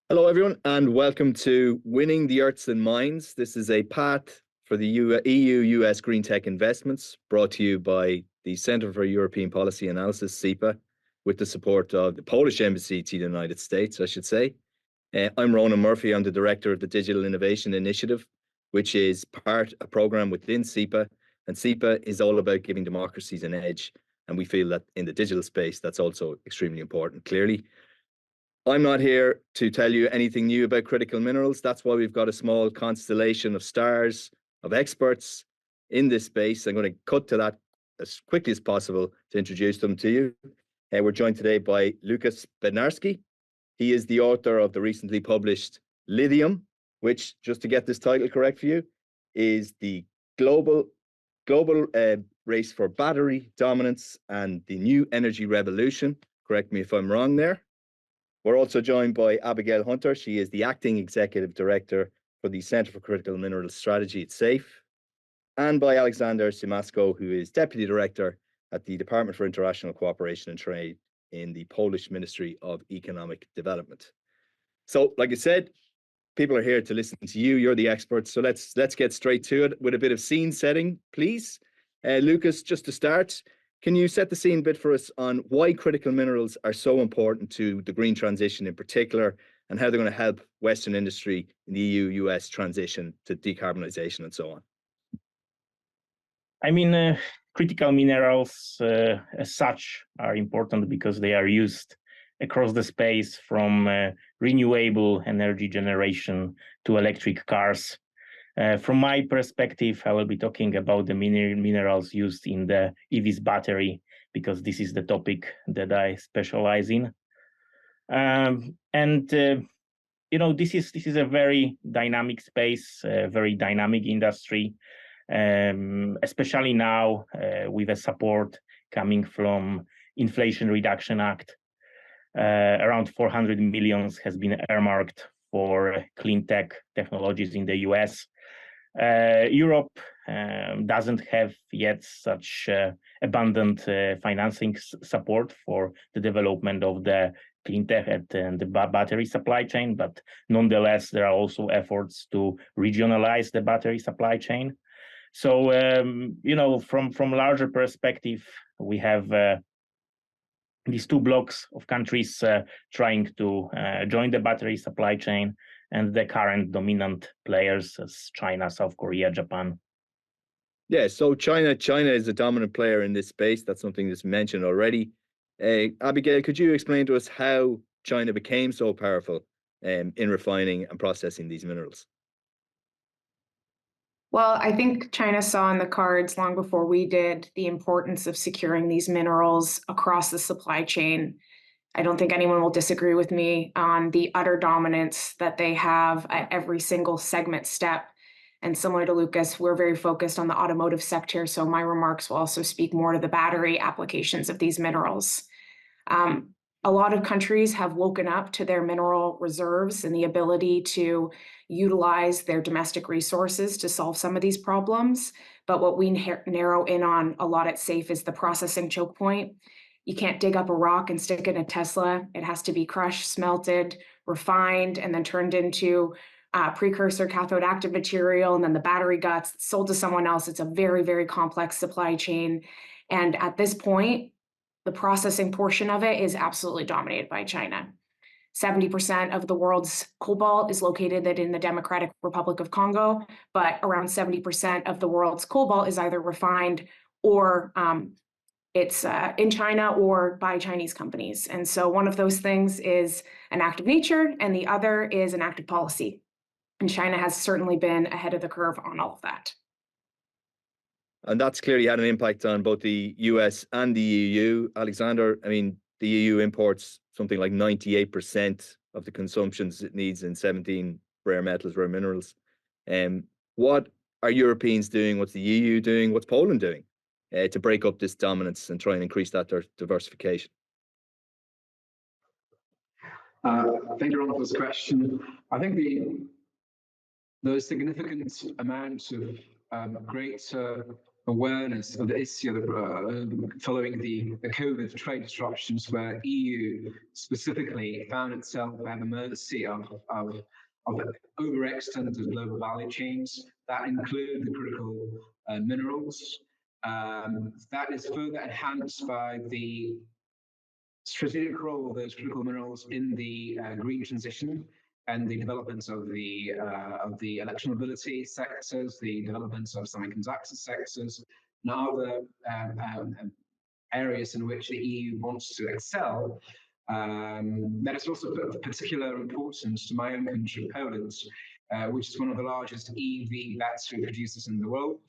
Hello, everyone, and welcome to Winning the Earths and Mines. This is a path for the EU-US Green Tech Investments, brought to you by the Centre for European Policy Analysis, CEPA, with the support of the Polish Embassy to the United States, I should say. I'm Ronan Murphy. I'm the Director of the Digital Innovation Initiative, which is a program within CEPA, and CEPA is all about giving democracies an edge, and we feel that in the digital space, that's also extremely important, clearly. I'm not here to tell you anything new about critical minerals. That's why we've got a small constellation of stars, of experts in this space. I'm going to cut to that as quickly as possible to introduce them to you. We're joined today by Lukasz Bednarski. He is the author of the recently published Lithium, which, just to get this title correct for you, is the global race for battery dominance and the new energy revolution. Correct me if I'm wrong there. We're also joined by Abigail Hunter. She is the Acting Executive Director for the Centre for Critical Minerals Strategy at SAFE, and by Aleksander Siemaszko, who is Deputy Director at the Department for International Cooperation and Trade in the Polish Ministry of Economic Development. So, like I said, people are here to listen to you. You're the experts. So let's get straight to it with a bit of scene setting, please. Lukasz, just to start, can you set the scene a bit for us on why critical minerals are so important to the green transition in particular, and how they're going to help Western industry in the EU-US transition to decarbonisation and so on? I mean, critical minerals as such are important because they are used across the space from renewable energy generation to electric cars. From my perspective, I will be talking about the minerals used in the EV's battery, because this is the topic that I specialize in. This is a very dynamic space, a very dynamic industry, especially now with the support coming from Inflation Reduction Act. Around 400 million has been earmarked for clean tech technologies in the US. Europe doesn't have yet such abundant financing support for the development of the clean tech and the battery supply chain, but nonetheless, there are also efforts to regionalize the battery supply chain. So, from larger perspective, we have these two blocks of countries trying to join the battery supply chain, and the current dominant players as China, South Korea, Japan. Yeah, so China is a dominant player in this space. That's something that's mentioned already. Abigail, could you explain to us how China became so powerful in refining and processing these minerals? Well, I think China saw in the cards long before we did the importance of securing these minerals across the supply chain. I don't think anyone will disagree with me on the utter dominance that they have at every single segment step. And similar to Lukasz, we're very focused on the automotive sector, so my remarks will also speak more to the battery applications of these minerals. A lot of countries have woken up to their mineral reserves and the ability to utilize their domestic resources to solve some of these problems. But what we narrow in on a lot at SAFE is the processing choke point. You can't dig up a rock and stick it in a Tesla. It has to be crushed, smelted, refined, and then turned into precursor cathode active material, and then the battery guts sold to someone else. It's a very, very complex supply chain. And at this point, the processing portion of it is absolutely dominated by China. 70% of the world's cobalt is located in the Democratic Republic of Congo, but around 70% of the world's cobalt is either refined or it's in China or by Chinese companies. And so one of those things is an act of nature, and the other is an act of policy. And China has certainly been ahead of the curve on all of that. And that's clearly had an impact on both the US and the EU. Aleksander, I mean, the EU imports something like 98% of the consumptions it needs in 17 rare metals, rare minerals. What are Europeans doing? What's the EU doing? What's Poland doing to break up this dominance and try and increase that diversification? Thank you, Ron, for this question. I think the significant amount of great awareness of the issue following the COVID trade disruptions, where EU specifically found itself at the mercy of overextended global value chains that include the critical minerals. That is further enhanced by the strategic role of those critical minerals in the green transition and the developments of the electromobility sectors, the developments of semiconductor sectors, and other areas in which the EU wants to excel. That is also of particular importance to my own country, Poland, which is one of the largest EV battery producers in the world.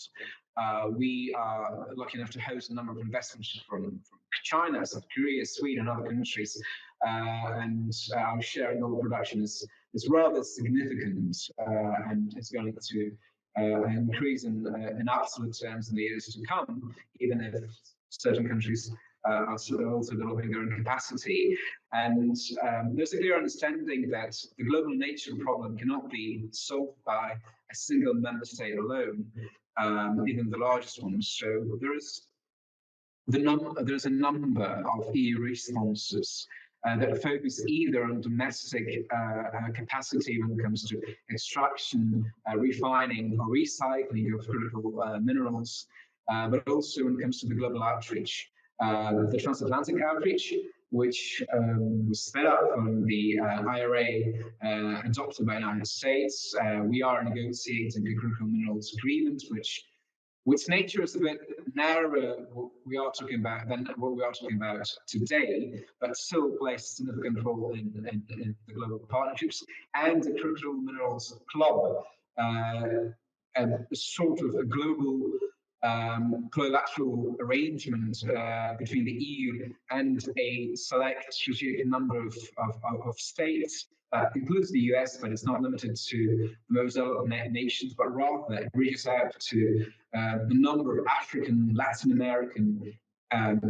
We are lucky enough to host a number of investments from China, South Korea, Sweden, and other countries. And our share in oil production is rather significant, and it's going to increase in absolute terms in the years to come, even if certain countries are also developing their own capacity. And there's a clear understanding that the global nature of the problem cannot be solved by a single member state alone, even the largest ones. So there's a number of EU responses that focus either on domestic capacity when it comes to extraction, refining, or recycling of critical minerals, but also when it comes to the global outreach. The transatlantic outreach, which was sped up from the IRA adopted by the United States. We are negotiating the critical minerals agreement, which nature is a bit narrower what we are talking about than what we are talking about today, but still plays a significant role in the global partnerships and the critical minerals club, a sort of a global plurilateral arrangement between the EU and a select strategic number of states. Includes the US, but it's not limited to those nations, but rather it reaches out to the number of African, Latin American,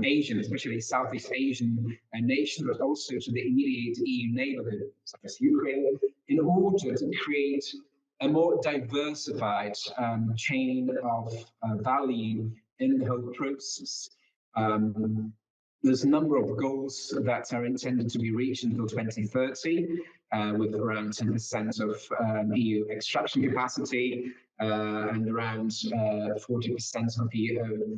Asian, especially Southeast Asian nations, but also to the immediate EU neighborhood, such as Ukraine, in order to create a more diversified chain of value in the whole process. There's a number of goals that are intended to be reached until 2030, with around 10% of EU extraction capacity and around 40% of EU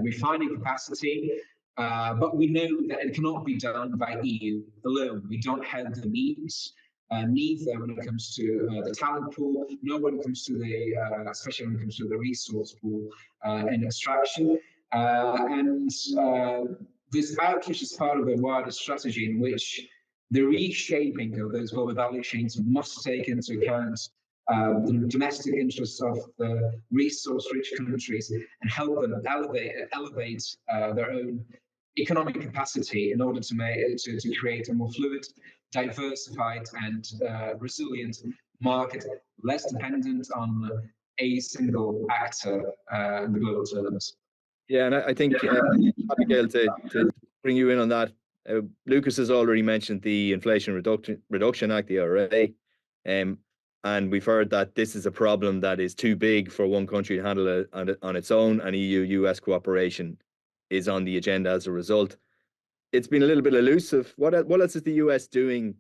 refining capacity. But we know that it cannot be done by EU alone. We don't have the means. Neither when it comes to the talent pool, nor when it comes to the, especially when it comes to the resource pool and extraction. And this outreach is part of a wider strategy in which the reshaping of those global value chains must take into account the domestic interests of the resource-rich countries and help them elevate their own economic capacity in order to create a more fluid, diversified, and resilient market, less dependent on a single actor in the global terms. Yeah, and I think, Abigail, to bring you in on that, Lukasz has already mentioned the Inflation Reduction Act, the IRA, and we've heard that this is a problem that is too big for one country to handle on its own, and EU-US cooperation is on the agenda as a result. It's been a little bit elusive. What else is the US doing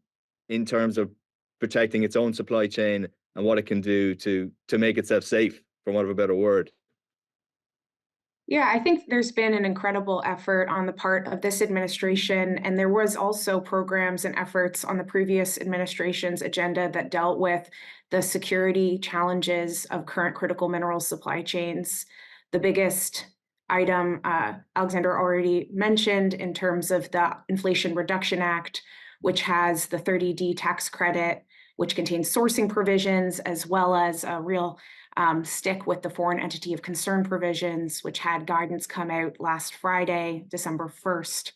in terms of protecting its own supply chain and what it can do to make itself safe, for want of a better word? Yeah, I think there's been an incredible effort on the part of this administration, and there was also programs and efforts on the previous administration's agenda that dealt with the security challenges of current critical mineral supply chains. The biggest item Aleksander already mentioned in terms of the Inflation Reduction Act, which has the 30D tax credit, which contains sourcing provisions, as well as a real stick with the foreign entity of concern provisions, which had guidance come out last Friday, December 1st,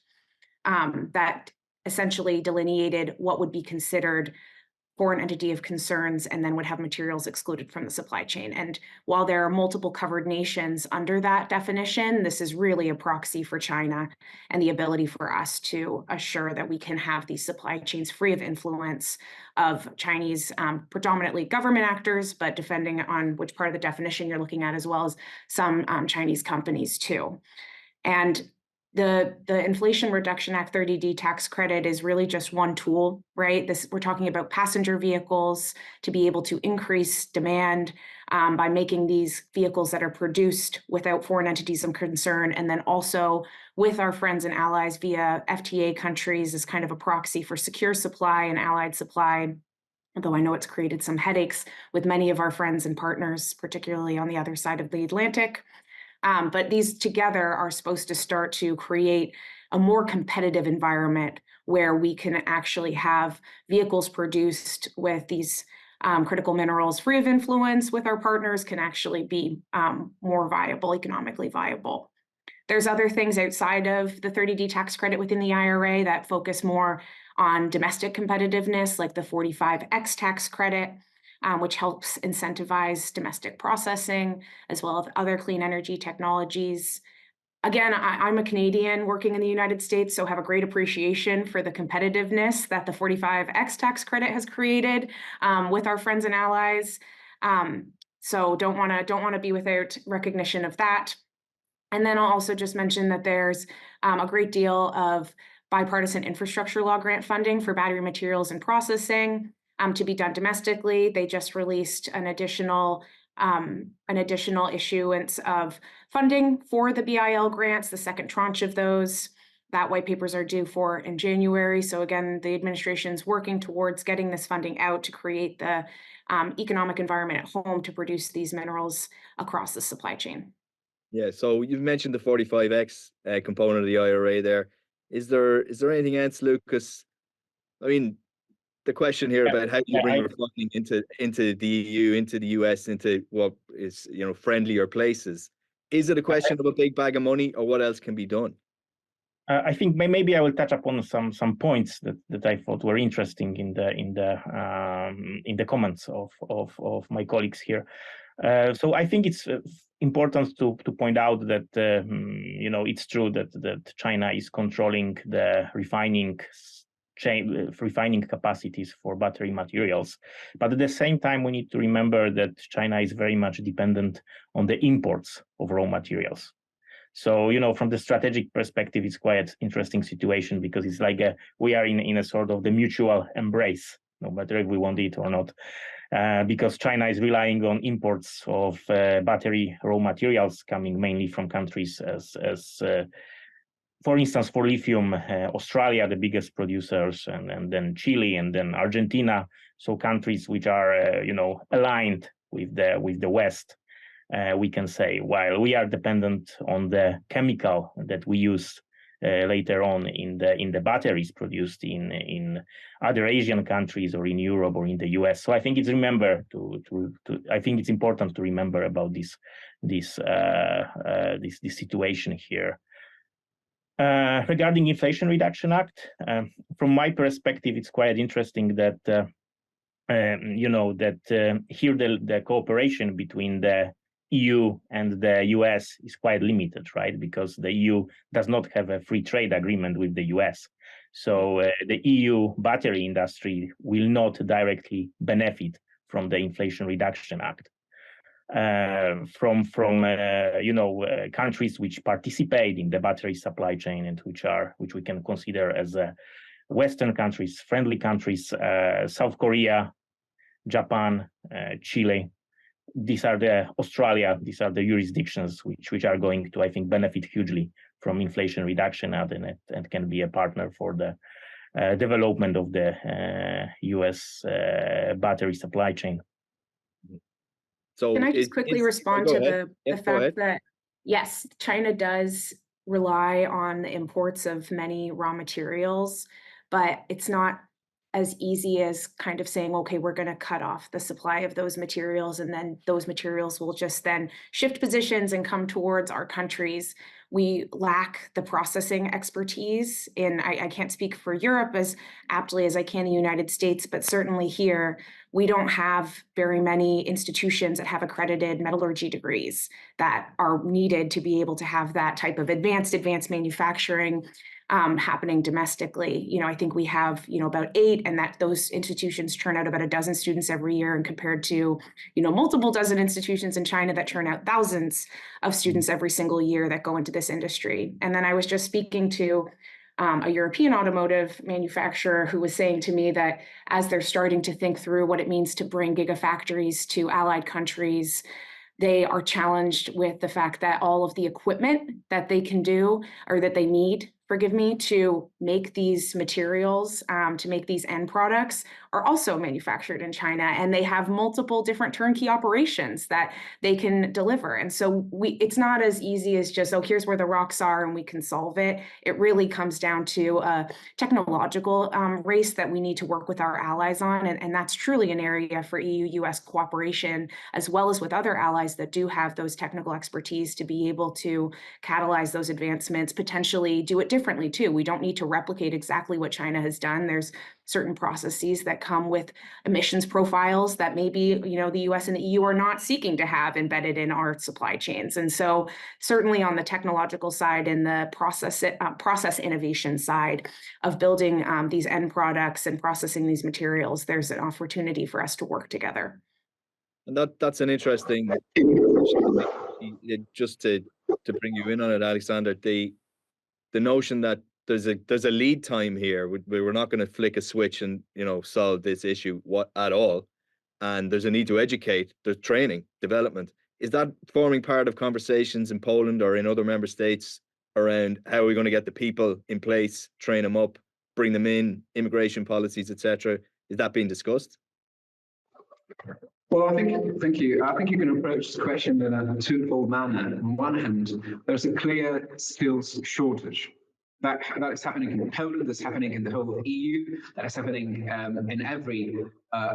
that essentially delineated what would be considered foreign entity of concerns and then would have materials excluded from the supply chain. And while there are multiple covered nations under that definition, this is really a proxy for China and the ability for us to assure that we can have these supply chains free of influence of Chinese, predominantly government actors, but depending on which part of the definition you're looking at, as well as some Chinese companies too. And the Inflation Reduction Act 30D tax credit is really just one tool, right? We're talking about passenger vehicles to be able to increase demand by making these vehicles that are produced without foreign entities of concern, and then also with our friends and allies via FTA countries as kind of a proxy for secure supply and allied supply. Although I know it's created some headaches with many of our friends and partners, particularly on the other side of the Atlantic. But these together are supposed to start to create a more competitive environment where we can actually have vehicles produced with these critical minerals free of influence with our partners can actually be more viable, economically viable. There's other things outside of the 30D tax credit within the IRA that focus more on domestic competitiveness, like the 45X tax credit, which helps incentivize domestic processing, as well as other clean energy technologies. Again, I'm a Canadian working in the United States, so have a great appreciation for the competitiveness that the 45X tax credit has created with our friends and allies. So don't want to be without recognition of that. And then I'll also just mention that there's a great deal of bipartisan infrastructure law grant funding for battery materials and processing to be done domestically. They just released an additional issuance of funding for the BIL grants, the second tranche of those. That white papers are due for in January. So again, the administration's working towards getting this funding out to create the economic environment at home to produce these minerals across the supply chain. Yeah, so you've mentioned the 45X component of the IRA there. Is there anything else, Lukasz? I mean, the question here about how you bring refining into the EU, into the US, into what is, friendlier places. Is it a question of a big bag of money, or what else can be done? I think maybe I will touch upon some points that I thought were interesting in the comments of my colleagues here. So I think it's important to point out that it's true that China is controlling the refining capacities for battery materials, but at the same time we need to remember that China is very much dependent on the imports of raw materials. So, from the strategic perspective, it's quite interesting situation, because it's like we are in a sort of the mutual embrace, no matter if we want it or not, because China is relying on imports of battery raw materials coming mainly from countries as for instance, for lithium, Australia, the biggest producers, and then Chile, and then Argentina. So countries which are, aligned with the West. We can say, while we are dependent on the chemical that we use later on in the batteries produced in other Asian countries or in Europe or in the US. So I think it's I think it's important to remember about this situation here. Regarding Inflation Reduction Act, from my perspective, it's quite interesting that here the cooperation between the EU and the US is quite limited, right? Because the EU does not have a free trade agreement with the US. So the EU battery industry will not directly benefit from the Inflation Reduction Act. From countries which participate in the battery supply chain and which we can consider as Western countries, friendly countries, South Korea, Japan, Chile. These are Australia. These are the jurisdictions which are going to, I think, benefit hugely from Inflation Reduction Act and can be a partner for the development of the US battery supply chain. So can I just quickly respond to the fact that, yes, China does rely on the imports of many raw materials, but it's not as easy as kind of saying, okay, we're going to cut off the supply of those materials, and then those materials will just then shift positions and come towards our countries. We lack the processing expertise I can't speak for Europe as aptly as I can in the United States, but certainly here, we don't have very many institutions that have accredited metallurgy degrees that are needed to be able to have that type of advanced manufacturing happening domestically. I think we have, about 8, and that those institutions churn out about a dozen students every year, and compared to, multiple dozen institutions in China that churn out thousands of students every single year that go into this industry. And then I was just speaking to a European automotive manufacturer who was saying to me that as they're starting to think through what it means to bring gigafactories to allied countries, they are challenged with the fact that all of the equipment that they can do, or that they need, to make these materials, to make these end products, are also manufactured in China, and they have multiple different turnkey operations that they can deliver. And so it's not as easy as just, oh, here's where the rocks are and we can solve it. It really comes down to a technological race that we need to work with our allies on, and that's truly an area for EU-US cooperation, as well as with other allies that do have those technical expertise to be able to catalyze those advancements, potentially do it differently too. We don't need to replicate exactly what China has done. There's certain processes that come with emissions profiles that maybe, the US and the EU are not seeking to have embedded in our supply chains. And so certainly on the technological side and the process innovation side of building these end products and processing these materials, there's an opportunity for us to work together. And that's an interesting, just to bring you in on it, Aleksander, the notion that there's a lead time here. We're not going to flick a switch and solve this issue at all, and there's a need to educate. There's training, development. Is that forming part of conversations in Poland or in other member states around how are we going to get the people in place, train them up, bring them in, immigration policies, etc.? Is that being discussed? Well, thank you. I think you can approach the question in a twofold manner. On one hand, there's a clear skills shortage. That is happening in Poland, that's happening in the whole EU, that is happening in every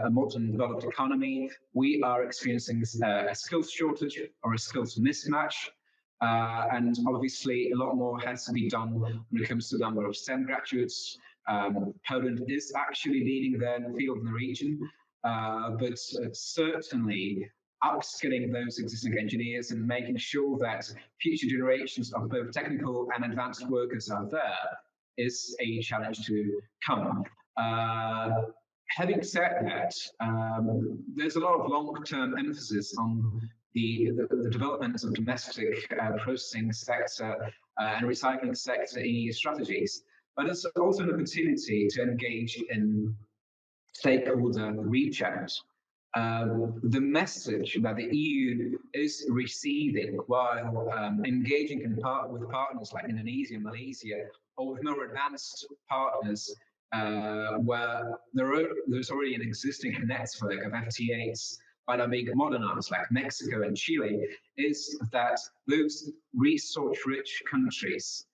modern developed economy. We are experiencing a skills shortage or a skills mismatch. And obviously, a lot more has to be done when it comes to the number of STEM graduates. Poland is actually leading there in the field in the region. But certainly upskilling those existing engineers and making sure that future generations of both technical and advanced workers are there is a challenge to come. Having said that, there's a lot of long-term emphasis on the development of domestic processing sector and recycling sector in EU strategies, but it's also an opportunity to engage in stakeholder reach out. The message that the EU is receiving while engaging with partners like Indonesia, Malaysia, or with more advanced partners where there's already an existing network of FTAs that are being modernized, like Mexico and Chile, is that those resource-rich countries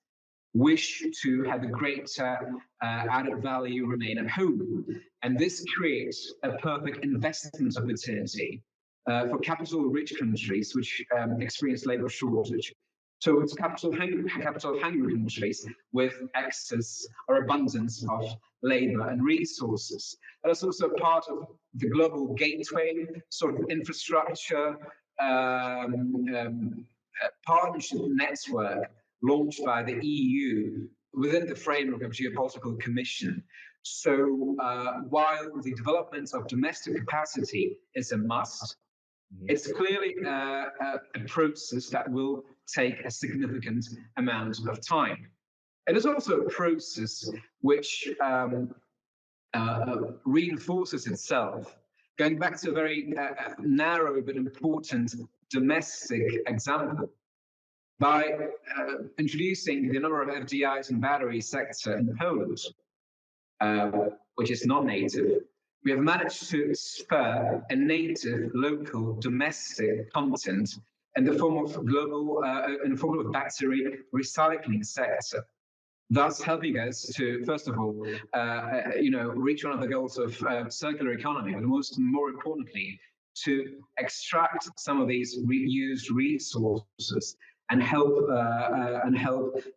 wish to have a greater added value remain at home. And this creates a perfect investment opportunity for capital-rich countries which experience labor shortage. So it's capital-hungry countries with excess or abundance of labor and resources. And it's also part of the global gateway sort of infrastructure partnership network launched by the EU within the framework of Geopolitical Commission. So while the development of domestic capacity is a must, it's clearly a process that will take a significant amount of time. It is also a process which reinforces itself. Going back to a very narrow but important domestic example, by introducing the number of FDIs in battery sector in Poland, which is non-native, we have managed to spur a native, local, domestic content in the form of battery recycling sector. thus helping us to, first of all, reach one of the goals of circular economy, but more importantly, to extract some of these reused resources and help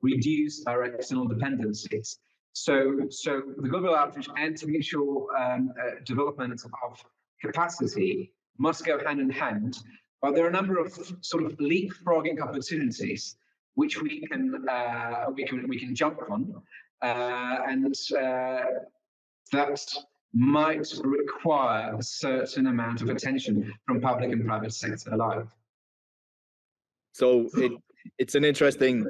reduce our external dependencies. So the global outreach and mutual development of capacity must go hand in hand, but there are a number of sort of leapfrogging opportunities which we can jump on, and that might require a certain amount of attention from public and private sector alike. So it's an interesting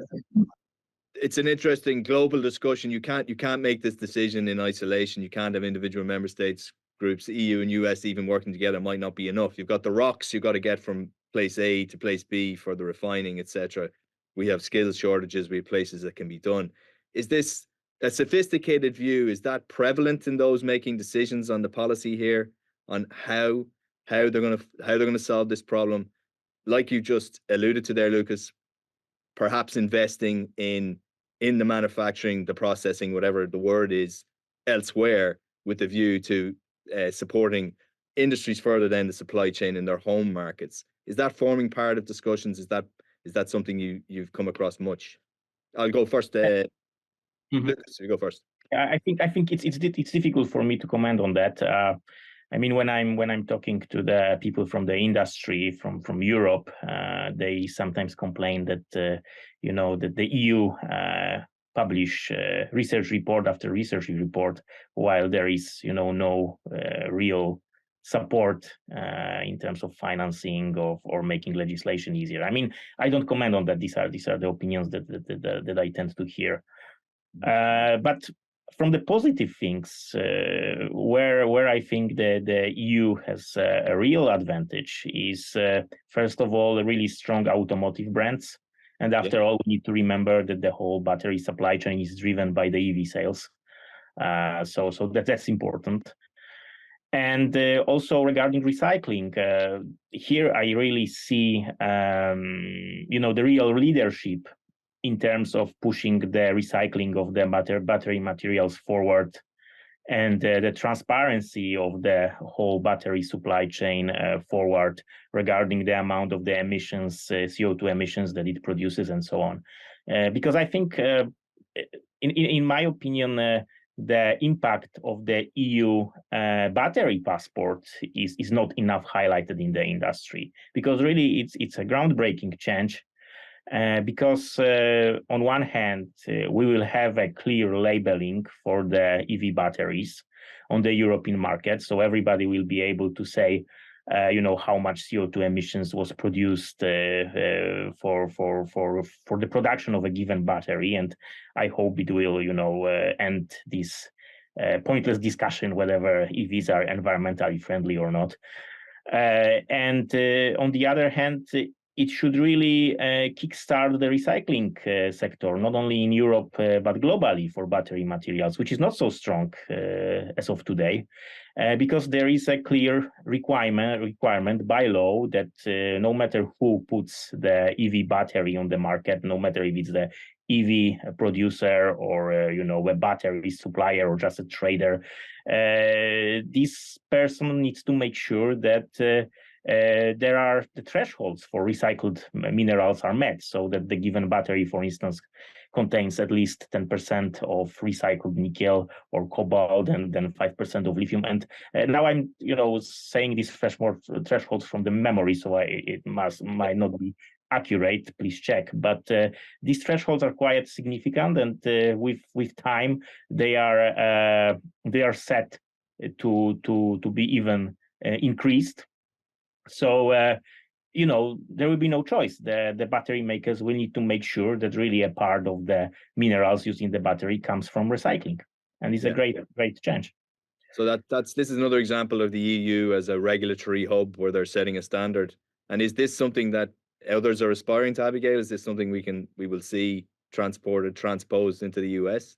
global discussion. You can't make this decision in isolation. You can't have individual member states groups, EU and US even working together might not be enough. You've got the rocks you've got to get from place A to place B for the refining, etc. We have skills shortages, we have places that can be done. Is this a sophisticated view? Is that prevalent in those making decisions on the policy here, on how they're going to solve this problem? Like you just alluded to there, Lukasz, perhaps investing in the manufacturing, the processing, whatever the word is, elsewhere, with the view to supporting industries further down the supply chain in their home markets. Is that forming part of discussions? Is that something you've come across much? I'll go first. Lukasz, you go first. I think it's difficult for me to comment on that. I mean, when I'm talking to the people from the industry from Europe, they sometimes complain that that the EU publish research report after research report, while there is no real support in terms of financing or making legislation easier. I mean, I don't comment on that. These are the opinions that I tend to hear. But from the positive things, where I think the EU has a real advantage is, first of all, a really strong automotive brands. And after all, we need to remember that the whole battery supply chain is driven by the EV sales. So that's important. And also regarding recycling, here I really see, the real leadership in terms of pushing the recycling of the battery materials forward, and the transparency of the whole battery supply chain forward regarding the amount of the emissions, CO2 emissions that it produces and so on. Because I think, in my opinion, the impact of the EU battery passport is not enough highlighted in the industry, because really it's a groundbreaking change. Because on one hand, we will have a clear labeling for the EV batteries on the European market, so everybody will be able to say, how much CO2 emissions was produced for the production of a given battery, and I hope it will, end this pointless discussion whether EVs are environmentally friendly or not. And on the other hand, it should really kickstart the recycling sector, not only in Europe, but globally for battery materials, which is not so strong as of today, because there is a clear requirement by law that no matter who puts the EV battery on the market, no matter if it's the EV producer or a battery supplier or just a trader, this person needs to make sure that there are the thresholds for recycled minerals are met, so that the given battery, for instance, contains at least 10% of recycled nickel or cobalt, and then 5% of lithium. And now I'm, saying these thresholds from the memory, so it might not be accurate. Please check. But these thresholds are quite significant, and with time they are set to be even increased. So, there will be no choice. The battery makers will need to make sure that really a part of the minerals used in the battery comes from recycling. And it's a great change. So this is another example of the EU as a regulatory hub where they're setting a standard. And is this something that others are aspiring to, Abigail? Is this something we will see transposed into the US?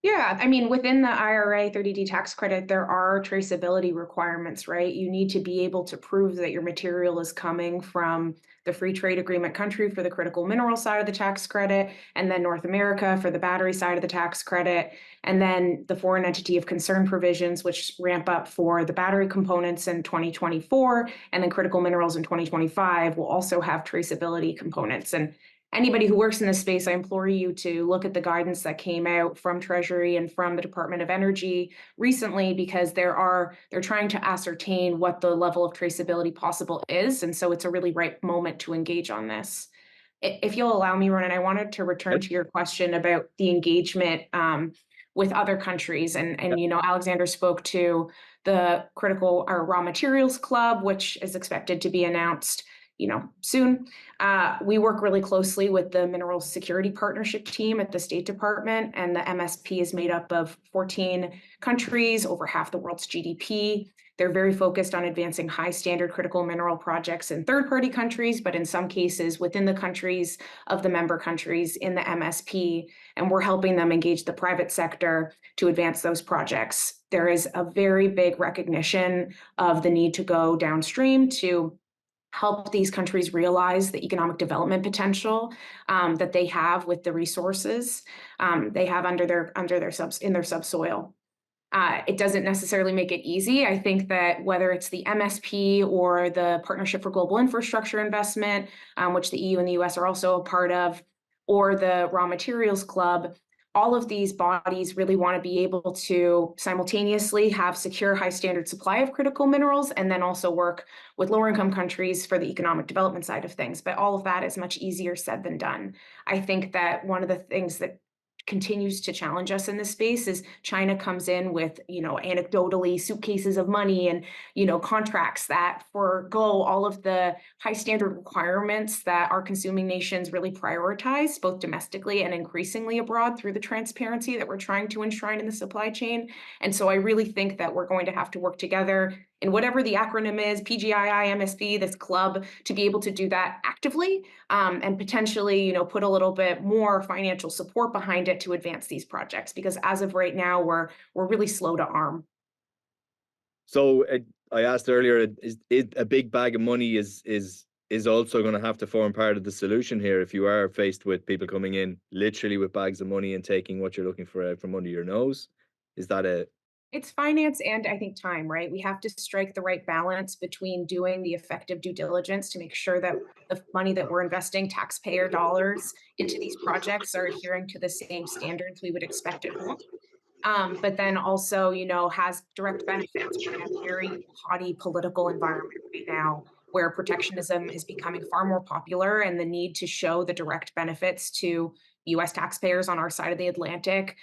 Yeah, I mean, within the IRA 30D tax credit, there are traceability requirements, right? You need to be able to prove that your material is coming from the free trade agreement country for the critical mineral side of the tax credit, and then North America for the battery side of the tax credit, and then the foreign entity of concern provisions, which ramp up for the battery components in 2024, and then critical minerals in 2025 will also have traceability components. And anybody who works in this space, I implore you to look at the guidance that came out from Treasury and from the Department of Energy recently, because they're trying to ascertain what the level of traceability possible is. And so it's a really right moment to engage on this. If you'll allow me, Ronan, I wanted to return to your question about the engagement with other countries. And you know, Aleksander spoke to the critical or raw materials club, which is expected to be announced, you know, soon. We work really closely with the Minerals Security Partnership team at the State Department, and the MSP is made up of 14 countries, over half the world's GDP. They're very focused on advancing high standard critical mineral projects in third-party countries, but in some cases within the countries of the member countries in the MSP, and we're helping them engage the private sector to advance those projects. There is a very big recognition of the need to go downstream to help these countries realize the economic development potential that they have with the resources they have in their subsoil. It doesn't necessarily make it easy. I think that whether it's the MSP or the Partnership for Global Infrastructure Investment, which the EU and the US are also a part of, or the Raw Materials Club, all of these bodies really want to be able to simultaneously have secure high standard supply of critical minerals and then also work with lower income countries for the economic development side of things. But all of that is much easier said than done. I think that one of the things that continues to challenge us in this space is China comes in with, you know, anecdotally suitcases of money and, you know, contracts that forego all of the high standard requirements that our consuming nations really prioritize, both domestically and increasingly abroad, through the transparency that we're trying to enshrine in the supply chain. And so I really think that we're going to have to work together in whatever the acronym is, PGII, MSP, this club, to be able to do that actively and potentially, you know, put a little bit more financial support behind it to advance these projects. Because as of right now, we're really slow to arm. So I asked earlier, is a big bag of money is also going to have to form part of the solution here if you are faced with people coming in literally with bags of money and taking what you're looking for out from under your nose? Is that It's finance and I think time, right? We have to strike the right balance between doing the effective due diligence to make sure that the money that we're investing, taxpayer dollars, into these projects are adhering to the same standards we would expect at home. But then also, you know, has direct benefits. We're in a very haughty political environment right now where protectionism is becoming far more popular, and the need to show the direct benefits to US taxpayers on our side of the Atlantic,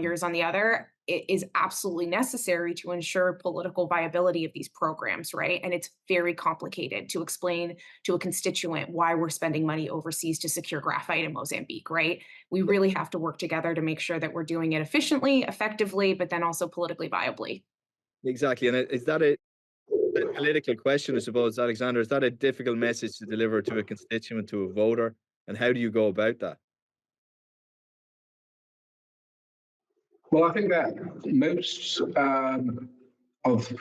yours on the other, it is absolutely necessary to ensure political viability of these programs, right? And it's very complicated to explain to a constituent why we're spending money overseas to secure graphite in Mozambique, right? We really have to work together to make sure that we're doing it efficiently, effectively, but then also politically viably. exactly? And is that a political question, I suppose, Aleksander? Is that a difficult message to deliver to a constituent, to a voter? And how do you go about that? Well, I think that most of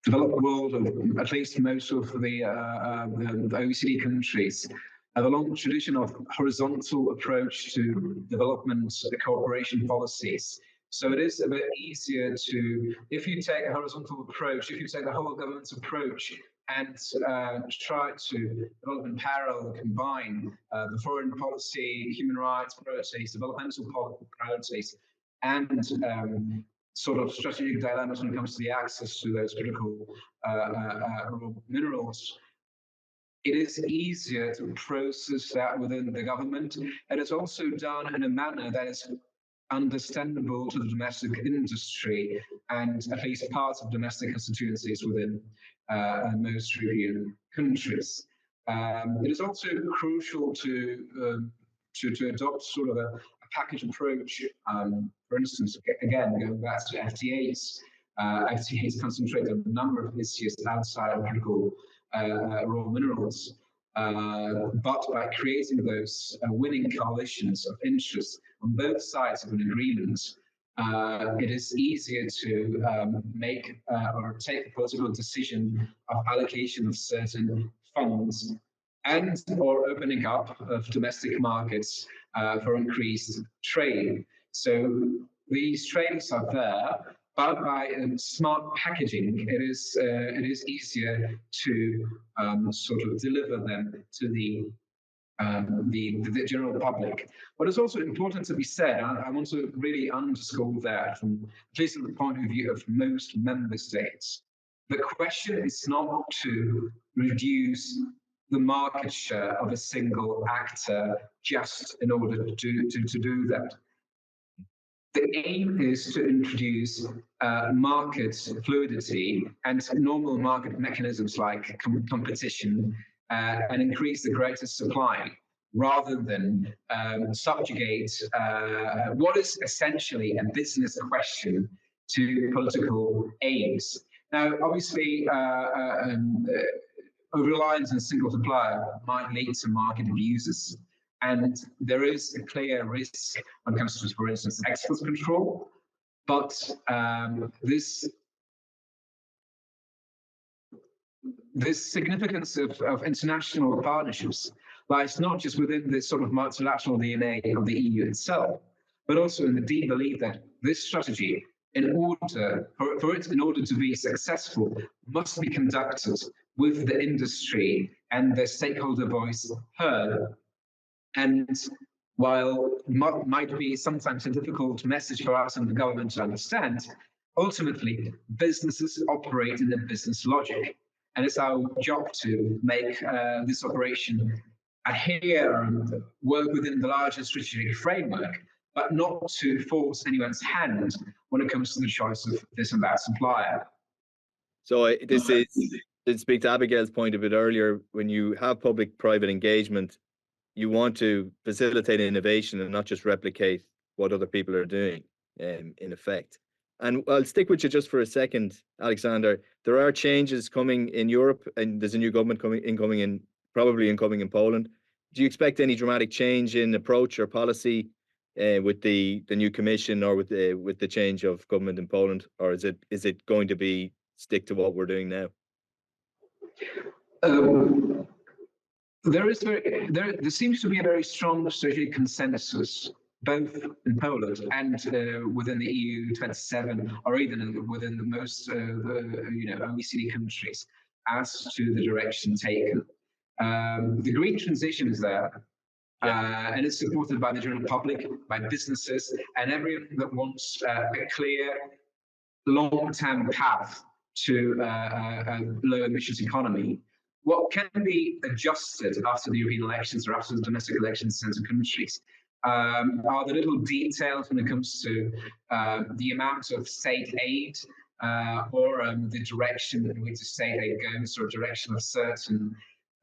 developed world, or at least most of the OECD countries, have a long tradition of horizontal approach to development cooperation policies. So it is a bit easier to, if you take a horizontal approach, if you take the whole government's approach and try to develop in parallel, combine the foreign policy, human rights priorities, developmental priorities, and sort of strategic dilemmas when it comes to the access to those critical raw minerals, it is easier to process that within the government. And it's also done in a manner that is understandable to the domestic industry and at least parts of domestic constituencies within most European countries. It is also crucial to adopt sort of a package approach. For instance, again, going back to FTAs, FTAs concentrate on a number of issues outside of critical raw minerals. but by creating those winning coalitions of interests on both sides of an agreement, it is easier to make or take a political decision of allocation of certain funds and or opening up of domestic markets for increased trade. So these trades are there, but by smart packaging, it is easier to sort of deliver them to the general public. But it's also important to be said, and I want to really underscore that from at least from the point of view of most member states, the question is not to reduce the market share of a single actor just in order to do that. The aim is to introduce market fluidity and normal market mechanisms like competition and increase the greatest supply, rather than subjugate what is essentially a business question to political aims. Now, obviously, a reliance on a single supplier might lead to market abuses. And there is a clear risk when it comes to, for instance, export control. But this significance of international partnerships lies not just within the sort of multilateral DNA of the EU itself, but also in the deep belief that this strategy, in order to be successful, must be conducted with the industry and the stakeholder voice heard. And while it might be sometimes a difficult message for us and the government to understand, ultimately, businesses operate in a business logic. And it's our job to make this operation adhere and work within the larger strategic framework, but not to force anyone's hand when it comes to the choice of this and that supplier. So this is, to speak to Abigail's point a bit earlier, when you have public-private engagement, you want to facilitate innovation and not just replicate what other people are doing, in effect. And I'll stick with you just for a second, Aleksander. There are changes coming in Europe, and there's a new government incoming in Poland. Do you expect any dramatic change in approach or policy with the new commission, or with the change of government in Poland, or is it going to be stick to what we're doing now? There seems to be a very strong strategic consensus, both in Poland and within the EU 27, or even within the most OECD countries, as to the direction taken. The green transition is there, and it's supported by the general public, by businesses, and everyone that wants a clear, long-term path to a low emissions economy. What can be adjusted after the European elections or after the domestic elections in certain countries are the little details when it comes to the amount of state aid or the direction in which the state aid goes, or direction of certain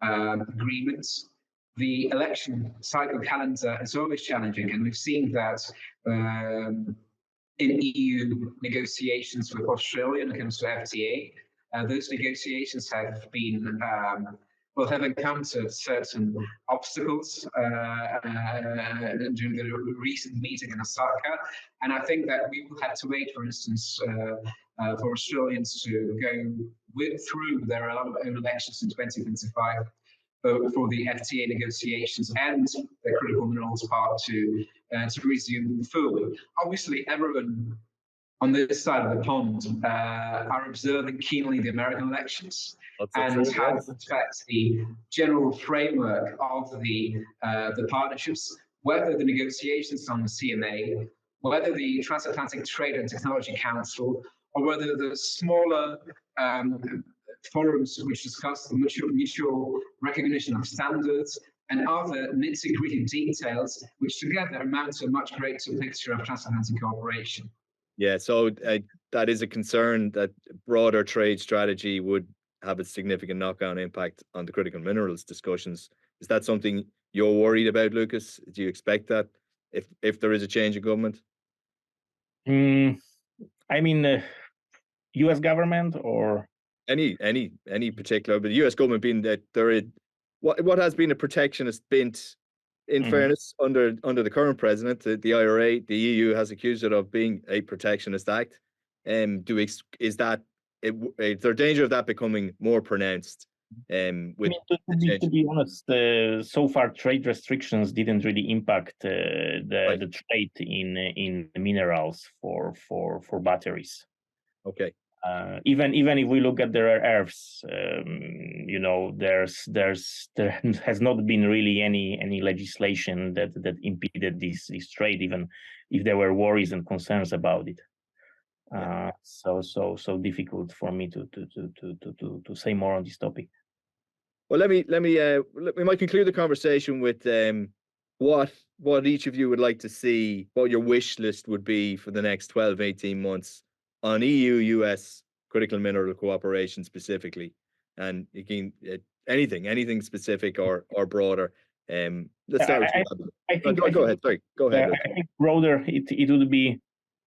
agreements. The election cycle calendar is always challenging, and we've seen that in EU negotiations with Australia when it comes to FTA. Those negotiations have been, have encountered certain obstacles during the recent meeting in Osaka. And I think that we will have to wait, for instance, for Australians to go through their own elections in 2025 for the FTA negotiations and the critical minerals part to resume fully. Obviously, everyone on this side of the pond are observing keenly the American elections and how it affects the general framework of the partnerships, whether the negotiations on the CMA, whether the Transatlantic Trade and Technology Council, or whether the smaller forums which discuss the mutual recognition of standards and other nitty-gritty details, which together amount to a much greater picture of transatlantic cooperation. Yeah, so that is a concern, that broader trade strategy would have a significant knock-on impact on the critical minerals discussions. Is that something you're worried about, Lukasz? Do you expect that if there is a change in government? I mean, U.S. government or any particular, but the U.S. government being that what has been a protectionist bent, in fairness, under the current president, the IRA, the EU has accused it of being a protectionist act. Is there danger of that becoming more pronounced? With to be honest, so far trade restrictions didn't really impact the trade in minerals for batteries. Okay. Even if we look at the rare earths, there has not been really any legislation that impeded this trade, even if there were worries and concerns about it. So difficult for me to say more on this topic. Well, we might conclude the conversation with what each of you would like to see, what your wish list would be for the next 12, 18 months on EU-US critical mineral cooperation specifically, and again, anything specific or broader. Let's start with go ahead. Sorry, go ahead. I think broader, it would be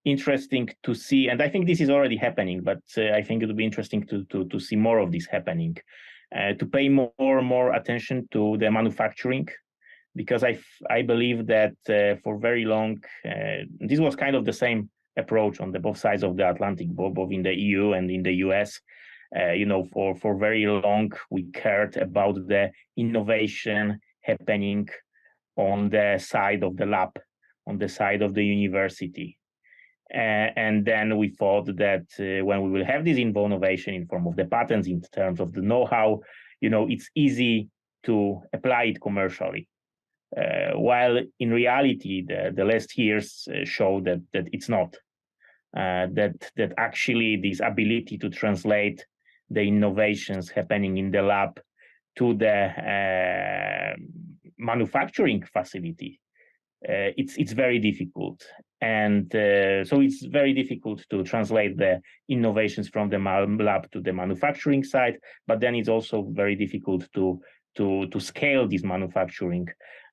interesting to see, and I think this is already happening, but I think it would be interesting to see more of this happening, to pay more attention to the manufacturing, because I believe that for very long, this was kind of the same approach on both sides of the Atlantic, both in the EU and in the US. For very long, we cared about the innovation happening on the side of the lab, on the side of the university. And then we thought that when we will have this innovation in form of the patents, in terms of the know-how, it's easy to apply it commercially. While in reality, the last years show that it's not. That actually this ability to translate the innovations happening in the lab to the manufacturing facility, it's very difficult. And so it's very difficult to translate the innovations from the lab to the manufacturing side, but then it's also very difficult to scale this manufacturing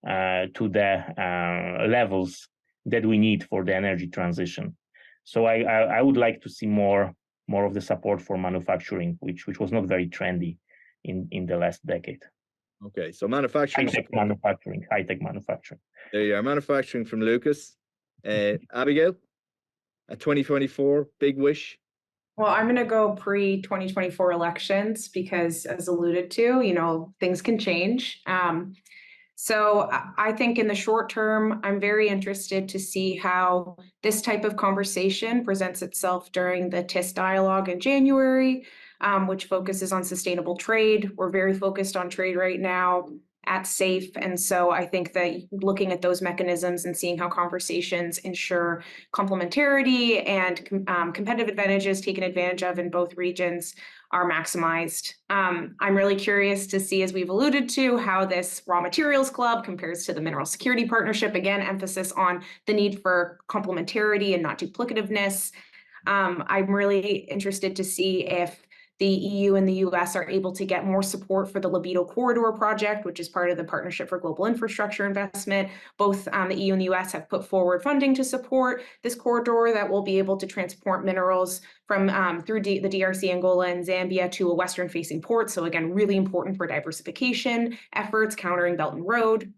to the levels that we need for the energy transition. So I would like to see more of the support for manufacturing, which was not very trendy in the last decade. Okay, so manufacturing. High tech manufacturing. There you are, manufacturing from Lukasz. Abigail, a 2024 big wish. Well, I'm going to go pre-2024 elections because, as alluded to, things can change. So I think in the short term, I'm very interested to see how this type of conversation presents itself during the TIS dialogue in January, which focuses on sustainable trade. We're very focused on trade right now at SAFE. And so I think that looking at those mechanisms and seeing how conversations ensure complementarity and competitive advantages taken advantage of in both regions are maximized. I'm really curious to see, as we've alluded to, how this raw materials club compares to the mineral security partnership. Again, emphasis on the need for complementarity and not duplicativeness. I'm really interested to see if the EU and the US are able to get more support for the Libido Corridor project, which is part of the Partnership for Global Infrastructure Investment. Both the EU and the US have put forward funding to support this corridor that will be able to transport minerals from through the DRC, Angola, and Zambia to a western-facing port. So again, really important for diversification efforts, countering Belt and Road.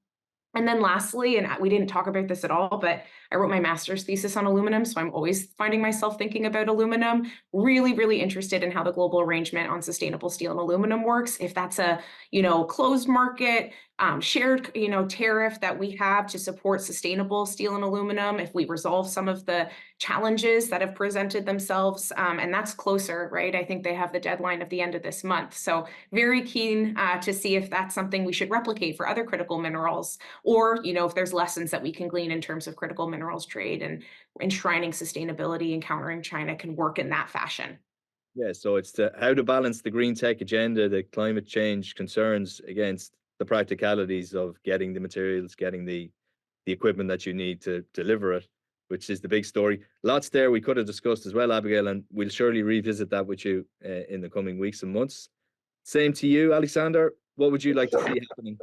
And then lastly, and we didn't talk about this at all, but I wrote my master's thesis on aluminum, so I'm always finding myself thinking about aluminum. Really, really interested in how the global arrangement on sustainable steel and aluminum works. If that's a, closed market, shared, tariff that we have to support sustainable steel and aluminum, if we resolve some of the challenges that have presented themselves, and that's closer, right? I think they have the deadline of the end of this month. So very keen to see if that's something we should replicate for other critical minerals, or, if there's lessons that we can glean in terms of critical minerals trade and enshrining sustainability and countering China can work in that fashion. Yeah, so it's how to balance the green tech agenda, the climate change concerns against the practicalities of getting the materials, getting the equipment that you need to deliver it, which is the big story. Lots there we could have discussed as well, Abigail, and we'll surely revisit that with you in the coming weeks and months. Same to you, Aleksander. What would you like to see happening?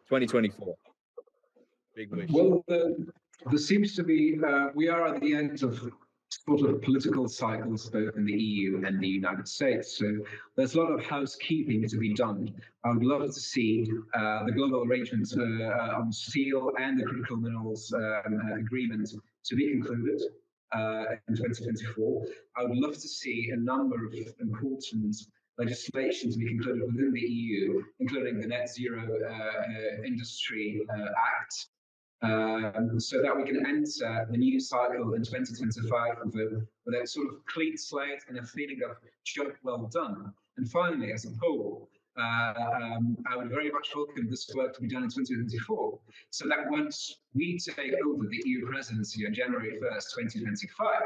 2024. Big wish. Well, there seems to be, we are at the end of sort of political cycles both in the EU and the United States. So there's a lot of housekeeping to be done. I would love to see the global arrangements on steel and the critical minerals agreement to be concluded in 2024. I would love to see a number of important legislation to be concluded within the EU, including the Net Zero Industry Act, so that we can enter the new cycle in 2025 with a sort of clean slate and a feeling of job well done. And finally, as a whole, I would very much welcome this work to be done in 2024, so that once we take over the EU presidency on January 1st, 2025,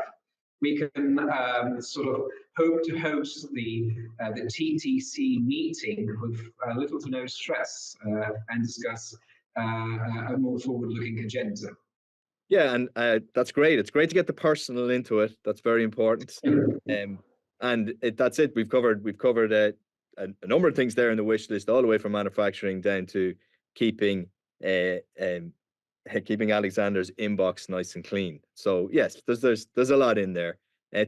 we can sort of hope to host the TTC meeting with little to no stress and discuss a more forward-looking agenda. Yeah, and that's great. It's great to get the personal into it. That's very important. And that's it. We've covered a number of things there in the wish list, all the way from manufacturing down to keeping Aleksander's inbox nice and clean. So yes, there's a lot in there.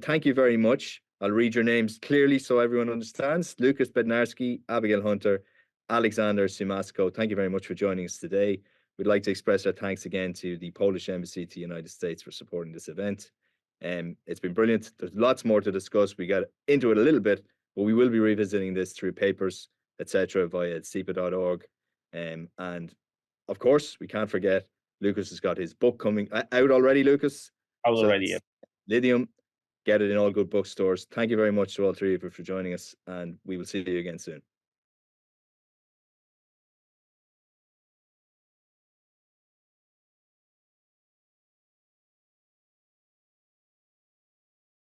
Thank you very much. I'll read your names clearly so everyone understands. Lukasz Bednarski, Abigail Hunter, Aleksander, Siemaszko, thank you very much for joining us today. We'd like to express our thanks again to the Polish Embassy to the United States for supporting this event. It's been brilliant. There's lots more to discuss. We got into it a little bit, but we will be revisiting this through papers, etc., via SIPA.org. And of course, we can't forget, Lukasz has got his book coming out already, Lukasz? Out already, yeah. Lithium. Get it in all good bookstores. Thank you very much to all three of you for joining us, and we will see you again soon.